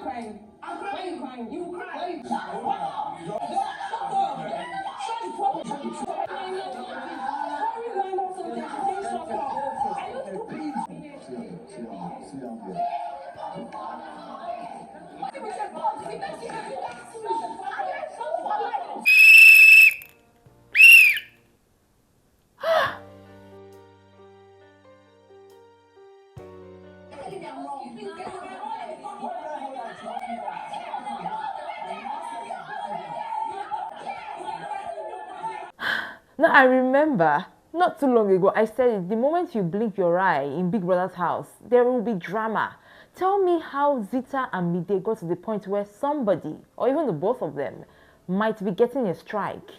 crying? I'm crying. Why are you crying? You cry. Why are you Now I remember not too long ago I said the moment you blink your eye in Big Brother's house, there will be drama. Tell me how Zita and Mide got to the point where somebody, or even the both of them, might be getting a strike.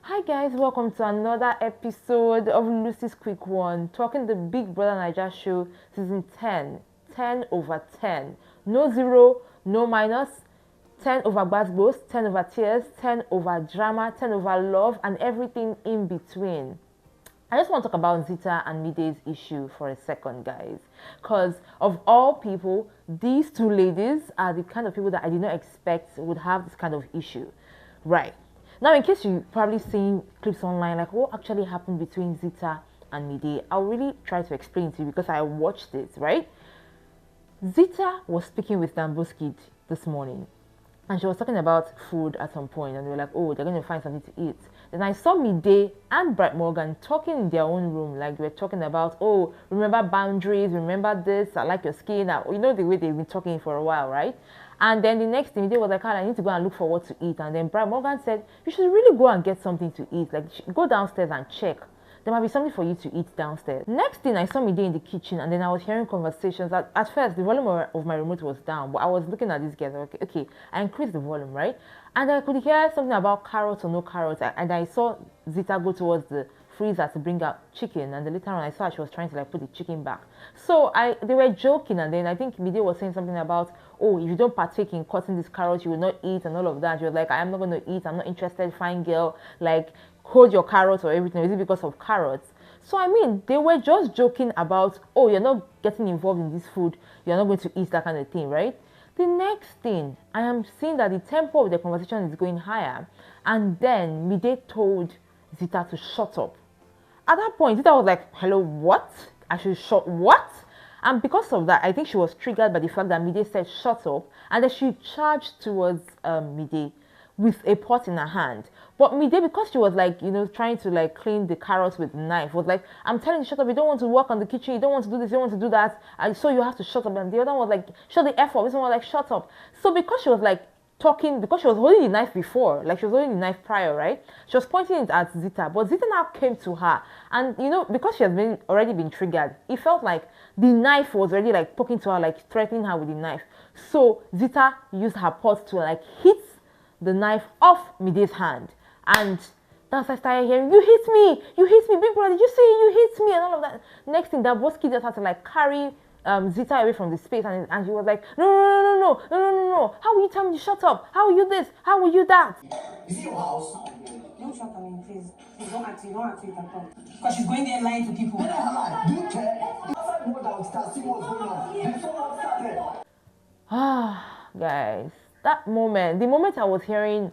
Hi guys, welcome to another episode of Lucy's Quick One, talking the Big Brother Naija show season 10, 10 over 10. No zero, no minus, 10 over gbasgbos, 10 over tears, 10 over drama, 10 over love, and everything in between. I just want to talk about Zita and Mide's issue for a second, guys. Because of all people, these two ladies are the kind of people that I did not expect would have this kind of issue. Right. Now, in case you've probably seen clips online, like what actually happened between Zita and Mide, I'll really try to explain to you because I watched it, right? Zita was speaking with Damboski this morning. And she was talking about food at some point, and they were like, oh, they're going to find something to eat. Then I saw Mide and Bright Morgan talking in their own room, like they were talking about, oh, remember boundaries, remember this, I like your skin. You know the way they've been talking for a while, right? And then the next thing, Mide was like, I need to go and look for what to eat. And then Bright Morgan said, you should really go and get something to eat. Like, go downstairs and check. There might be something for you to eat downstairs. Next thing, I saw Mide in the kitchen, and then I was hearing conversations. At first, the volume of my remote was down, but I was looking at these guys. Okay, I increased the volume, right? And I could hear something about carrots or no carrots. And I saw Zita go towards the freezer to bring out chicken, and then later on I saw she was trying to like put the chicken back. So they were joking, and then I think Mide was saying something about, oh, if you don't partake in cutting these carrots, you will not eat, and all of that. She was like, I am not going to eat, I'm not interested, fine girl, like hold your carrots or everything. Is it because of carrots? So I mean, they were just joking about, oh, you're not getting involved in this food, you're not going to eat, that kind of thing, right? The next thing, I am seeing that the tempo of the conversation is going higher, and then Mide told Zita to shut up. At that point, Zita was like, hello, what? I should shut what? And because of that, I think she was triggered by the fact that Mide said shut up, and then she charged towards Mide with a pot in her hand. But Mide, because she was like, trying to like clean the carrots with a knife, was like, I'm telling you, shut up, you don't want to work on the kitchen, you don't want to do this, you don't want to do that, and so you have to shut up. And the other one was like, shut the F up. This one was like, shut up. So because she was like talking, because she was holding the knife before, like she was holding the knife prior, right? She was pointing it at Zita, but Zita now came to her, and because she has already been triggered, it felt like the knife was already like poking to her, like threatening her with the knife. So Zita used her pot to like hit the knife off Mide's hand, and that's I started hearing, you hit me, big brother, did you see you hit me, and all of that. Next thing, that Damboski just had to like carry Zita away from the space, and she was like, no, how will you tell me to shut up? How will you this? How will you that? Is it your house? Don't shut her in, please. Please don't act it at all. Because she's going there lying to people. Do you care? Outside more than start seeing what's going on. Before what started. Guys, the moment I was hearing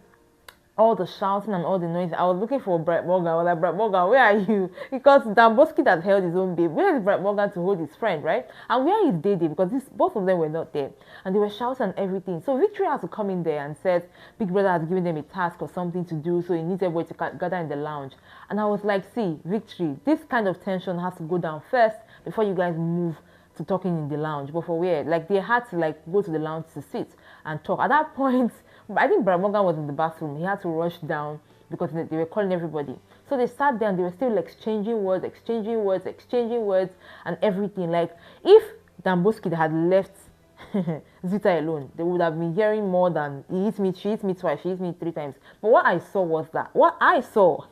all the shouting and all the noise, I was looking for Bright Morgan. I was like, Bright Morgan, where are you? Because Damboski had held his own babe. Where is Bright Morgan to hold his friend, right? And where is Dede? Because both of them were not there. And they were shouting and everything. So Victory had to come in there and said, Big Brother has given them a task or something to do, so he needs everybody to gather in the lounge. And I was like, see, Victory, this kind of tension has to go down first before you guys move to talking in the lounge. But for where? Like, they had to like go to the lounge to sit and talk. At that point, I think Bright Morgan was in the bathroom. He had to rush down because they were calling everybody. So they sat there and they were still like exchanging words and everything. Like, if Damboski had left Zita alone, they would have been hearing more than he hit me, she hit me twice, she hit me 3 times. But what I saw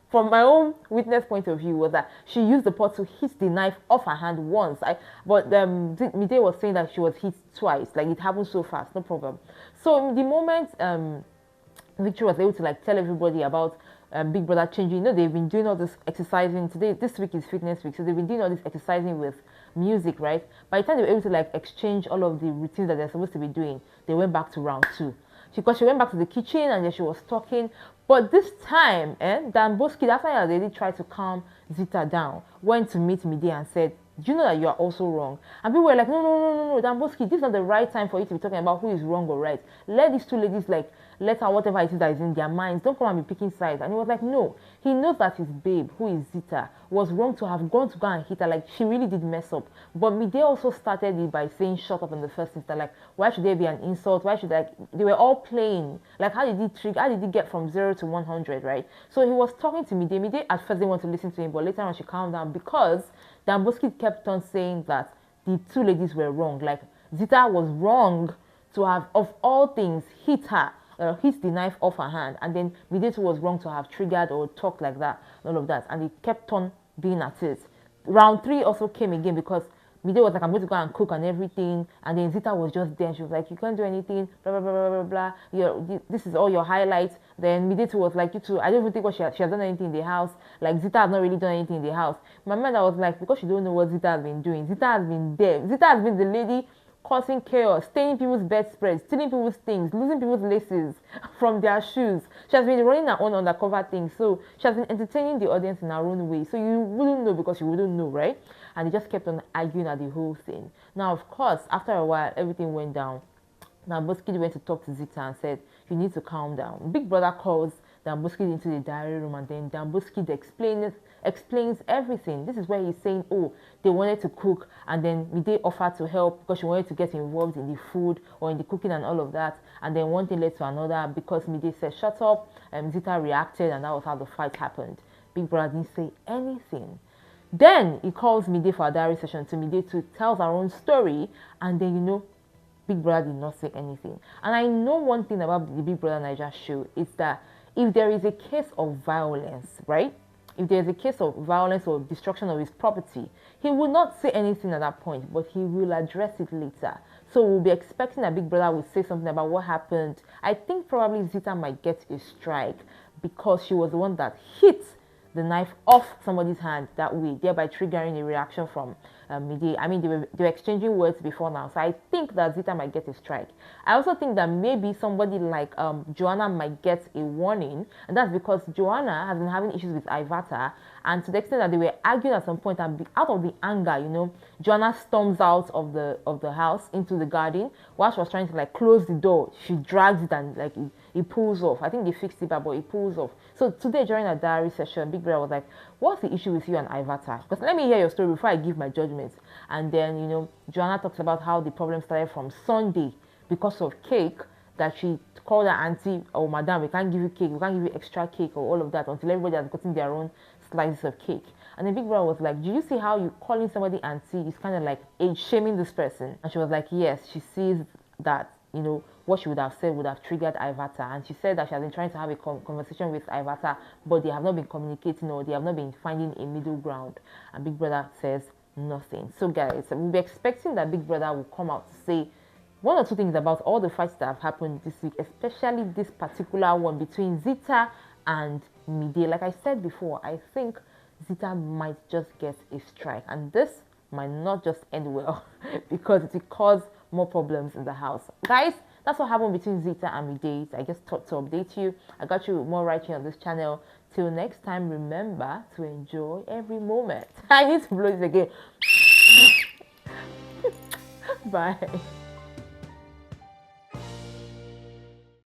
from my own witness point of view was that she used the pot to hit the knife off her hand once. But Mide was saying that she was hit twice. Like, it happened so fast, no problem. So the moment Victory was able to like tell everybody about Big Brother changing, they've been doing all this exercising. This week is fitness week, so they've been doing all this exercising with music, right? By the time they were able to like exchange all of the routines that they're supposed to be doing, they went back to round two. Because she went back to the kitchen and then she was talking. But this time, Dan Boski, that's why they did try to calm Zita down, went to meet Mide and said, do you know that you are also wrong? And people were like, no, Dan Boski, this is not the right time for you to be talking about who is wrong or right. Let these two ladies like let out whatever it is that is in their minds. Don't come and be picking sides. And he was like, no, he knows that his babe, who is Zita, was wrong to have gone to go and hit her. Like, she really did mess up. But Mide also started it by saying shut up in the first instance. Like, why should there be an insult? Why should, like, they were all playing. Like, how did he get from 0 to 100, right? So he was talking to Mide. Mide at first didn't want to listen to him, but later on she calmed down because Dan Boski kept on saying that the two ladies were wrong. Like, Zita was wrong to have, of all things, hit her. Hit the knife off her hand, and then Mide was wrong to have triggered or talked like that, all of that, and he kept on being at it. Round three also came again because Mide was like, I'm going to go and cook and everything, and then Zita was just there and she was like, you can't do anything, blah, blah, blah, blah, blah, blah. This is all your highlights. Then Mide was like, you two, I don't even think she has done anything in the house. Like, Zita has not really done anything in the house. My mind, I was like, because you don't know what Zita has been doing. Zita has been there. Zita has been the lady causing chaos, staining people's bedspreads, stealing people's things, losing people's laces from their shoes. She has been running her own undercover thing. So she has been entertaining the audience in her own way. So you wouldn't know because you wouldn't know, right? And they just kept on arguing at the whole thing. Now, of course, after a while, everything went down. Now, Boski went to talk to Zita and said, you need to calm down. Big brother calls Dan Boski into the diary room, and then Dan Boski explains everything. This is where he's saying, oh, they wanted to cook, and then Mide offered to help because she wanted to get involved in the food or in the cooking and all of that. And then one thing led to another because Mide said, shut up, Zita reacted, and that was how the fight happened. Big brother didn't say anything. Then he calls Mide for a diary session to Mide to tell her own story, and then, you know, Big Brother did not say anything. And I know one thing about the Big Brother Niger show is that if there is a case of violence, right? If there is a case of violence or destruction of his property, he will not say anything at that point, but he will address it later. So we'll be expecting that Big Brother will say something about what happened. I think probably Zita might get a strike because she was the one that hit the knife off somebody's hand that way, thereby triggering a reaction from Mide. I mean, they were exchanging words before now, so I think that Zita might get a strike. I also think that maybe somebody like Joanna might get a warning, and that's because Joanna has been having issues with Ivata, and to the extent that they were arguing at some point, and out of the anger, you know, Joanna storms out of the house into the garden while she was trying to like close the door. She drags it and like it pulls off. I think they fixed it back, but it pulls off. So today during a diary session, Big Brother was like, what's the issue with you and Ivata? Because let me hear your story before I give my judgment. And then, you know, Joanna talks about how the problem started from Sunday because of cake, that she called her auntie, oh, madam, we can't give you cake, we can't give you extra cake or all of that until everybody has gotten their own slices of cake. And then Big Brother was like, do you see how you calling somebody auntie is kind of like age shaming this person? And she was like, yes, she sees that, you know, what she would have said would have triggered Ivata. And she said that she has been trying to have a conversation with Ivata, but they have not been communicating or they have not been finding a middle ground. And Big Brother says nothing. So guys, we'll be expecting that Big Brother will come out to say one or two things about all the fights that have happened this week, especially this particular one between Zita and Mide. Like I said before, I think Zita might just get a strike, and this might not just end well because it will cause more problems in the house. Guys, that's what happened between Zita and Mide. I just thought to update you. I got you more right here on this channel. Till next time, remember to enjoy every moment. I need to blow this again. Bye.